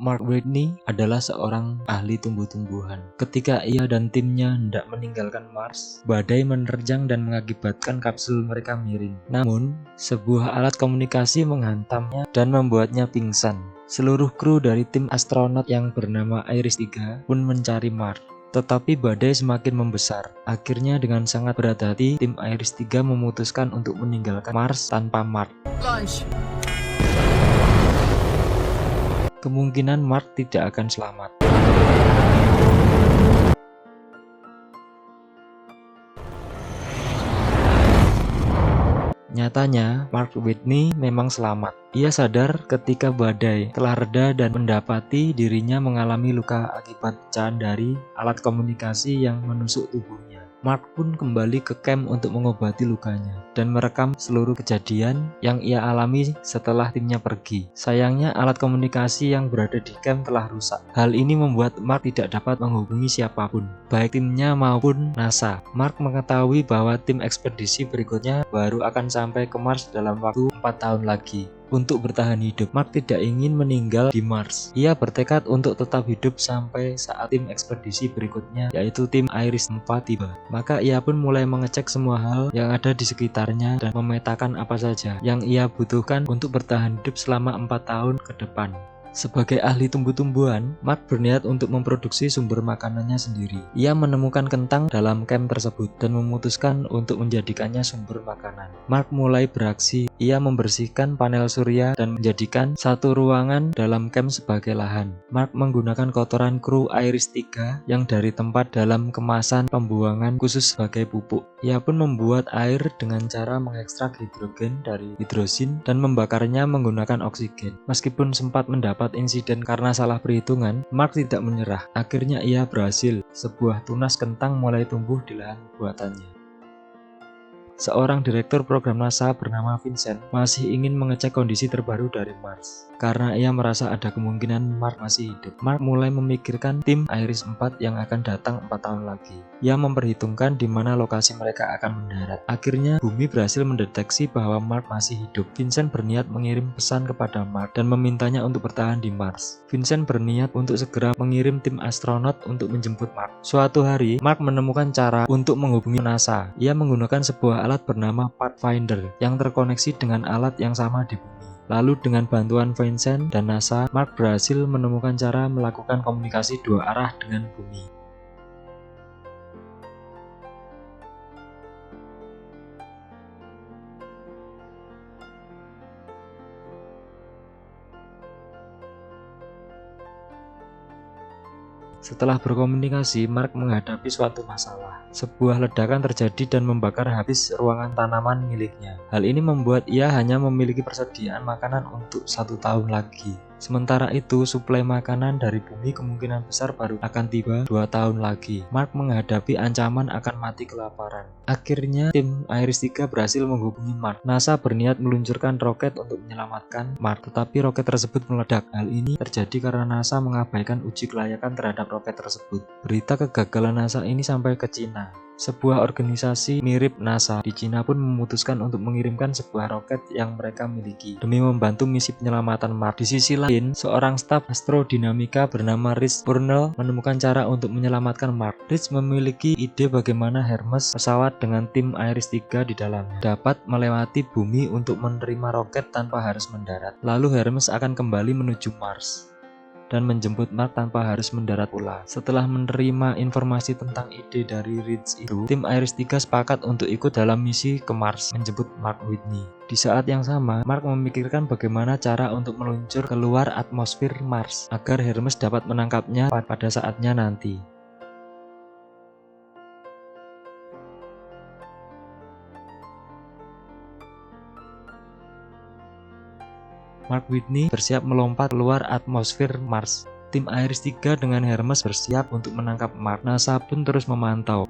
Mark Whitney adalah seorang ahli tumbuh-tumbuhan. Ketika ia dan timnya hendak meninggalkan Mars, badai menerjang dan mengakibatkan kapsul mereka miring. Namun, sebuah alat komunikasi menghantamnya dan membuatnya pingsan. Seluruh kru dari tim astronot yang bernama Iris-3 pun mencari Mark. Tetapi badai semakin membesar. Akhirnya dengan sangat berat hati, tim Iris-3 memutuskan untuk meninggalkan Mars tanpa Mark. Kemungkinan Mark tidak akan selamat. Nyatanya, Mark Whitney memang selamat. Ia sadar ketika badai telah reda dan mendapati dirinya mengalami luka akibat pecahan dari alat komunikasi yang menusuk tubuhnya. Mark pun kembali ke camp untuk mengobati lukanya dan merekam seluruh kejadian yang ia alami setelah timnya pergi. Sayangnya alat komunikasi yang berada di camp telah rusak. Hal ini membuat Mark tidak dapat menghubungi siapapun, baik timnya maupun NASA. Mark mengetahui bahwa tim ekspedisi berikutnya baru akan sampai ke Mars dalam waktu 4 tahun lagi. Untuk bertahan hidup, Mark tidak ingin meninggal di Mars. Ia bertekad untuk tetap hidup sampai saat tim ekspedisi berikutnya, yaitu tim Iris-4 tiba. Maka ia pun mulai mengecek semua hal yang ada di sekitarnya dan memetakan apa saja yang ia butuhkan untuk bertahan hidup selama 4 tahun ke depan. Sebagai ahli tumbuh-tumbuhan, Mark berniat untuk memproduksi sumber makanannya sendiri. Ia menemukan kentang dalam camp tersebut dan memutuskan untuk menjadikannya sumber makanan. Mark mulai beraksi. Ia membersihkan panel surya dan menjadikan satu ruangan dalam camp sebagai lahan. Mark menggunakan kotoran kru Iris-3 yang dari tempat dalam kemasan pembuangan khusus sebagai pupuk. Ia pun membuat air dengan cara mengekstrak hidrogen dari hidrosin dan membakarnya menggunakan oksigen. Meskipun sempat mendapat insiden karena salah perhitungan, Mark tidak menyerah. Akhirnya ia berhasil. Sebuah tunas kentang mulai tumbuh di lahan buatannya. Seorang direktur program NASA bernama Vincent masih ingin mengecek kondisi terbaru dari Mars. Karena ia merasa ada kemungkinan Mark masih hidup, Mark mulai memikirkan tim Iris-4 yang akan datang 4 tahun lagi. Ia memperhitungkan di mana lokasi mereka akan mendarat. Akhirnya, bumi berhasil mendeteksi bahwa Mark masih hidup. Vincent berniat mengirim pesan kepada Mark dan memintanya untuk bertahan di Mars. Vincent berniat untuk segera mengirim tim astronot untuk menjemput Mark. Suatu hari, Mark menemukan cara untuk menghubungi NASA. Ia menggunakan sebuah alat bernama Pathfinder yang terkoneksi dengan alat yang sama di bumi. Lalu dengan bantuan Vincent dan NASA, Mark berhasil menemukan cara melakukan komunikasi dua arah dengan bumi. Setelah berkomunikasi, Mark menghadapi suatu masalah. Sebuah ledakan terjadi dan membakar habis ruangan tanaman miliknya. Hal ini membuat ia hanya memiliki persediaan makanan untuk 1 tahun lagi. Sementara itu, suplai makanan dari bumi kemungkinan besar baru akan tiba 2 tahun lagi. Mark menghadapi ancaman akan mati kelaparan. Akhirnya, tim Iris-3 berhasil menghubungi Mark. NASA berniat meluncurkan roket untuk menyelamatkan Mark, tetapi roket tersebut meledak. Hal ini terjadi karena NASA mengabaikan uji kelayakan terhadap roket tersebut. Berita kegagalan NASA ini sampai ke Cina. Sebuah organisasi mirip NASA di Cina pun memutuskan untuk mengirimkan sebuah roket yang mereka miliki demi membantu misi penyelamatan Mark. Di sisi lain, seorang staf astrodinamika bernama Rich Purnell menemukan cara untuk menyelamatkan Mark. Rich memiliki ide bagaimana Hermes, pesawat dengan tim Iris-3 di dalamnya, dapat melewati bumi untuk menerima roket tanpa harus mendarat. Lalu Hermes akan kembali menuju Mars dan menjemput Mark tanpa harus mendarat pula. Setelah menerima informasi tentang ide dari Rich itu, tim Iris-3 sepakat untuk ikut dalam misi ke Mars menjemput Mark Whitney. Di saat yang sama, Mark memikirkan bagaimana cara untuk meluncur keluar atmosfer Mars agar Hermes dapat menangkapnya pada saatnya nanti. Mark Whitney bersiap melompat keluar atmosfer Mars. Tim Iris-3 dengan Hermes bersiap untuk menangkap Mark. NASA pun terus memantau.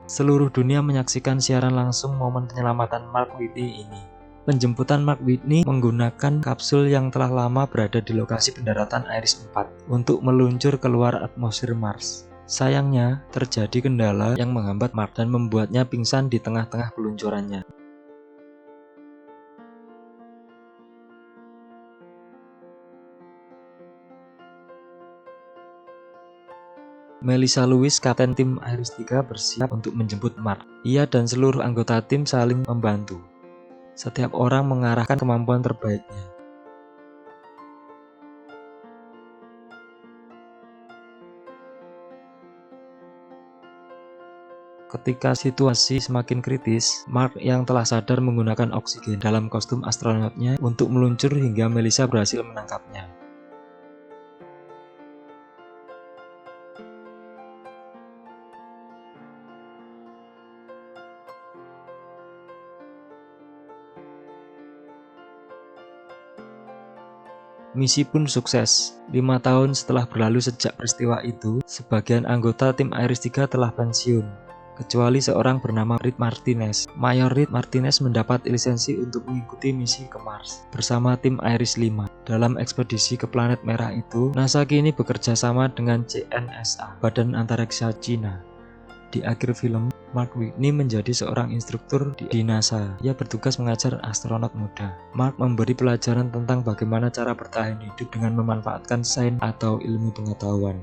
Seluruh dunia menyaksikan siaran langsung momen penyelamatan Mark Whitney ini. Penjemputan Mark Whitney menggunakan kapsul yang telah lama berada di lokasi pendaratan Iris-4 untuk meluncur keluar atmosfer Mars. Sayangnya, terjadi kendala yang menghambat Mark dan membuatnya pingsan di tengah-tengah peluncurannya. Melissa Lewis, kapten tim Iris 3, bersiap untuk menjemput Mark. Ia dan seluruh anggota tim saling membantu. Setiap orang mengarahkan kemampuan terbaiknya. Ketika situasi semakin kritis, Mark yang telah sadar menggunakan oksigen dalam kostum astronotnya untuk meluncur hingga Melissa berhasil menangkapnya. Misi pun sukses. 5 tahun setelah berlalu sejak peristiwa itu, sebagian anggota tim Iris 3 telah pensiun, kecuali seorang bernama Reed Martinez. Mayor Reed Martinez mendapat lisensi untuk mengikuti misi ke Mars bersama tim Iris 5. Dalam ekspedisi ke planet merah itu, NASA kini bekerja sama dengan CNSA, Badan Antariksa Cina. Di akhir film, Mark Whitney menjadi seorang instruktur di NASA. Ia bertugas mengajar astronot muda. Mark memberi pelajaran tentang bagaimana cara bertahan hidup dengan memanfaatkan sains atau ilmu pengetahuan.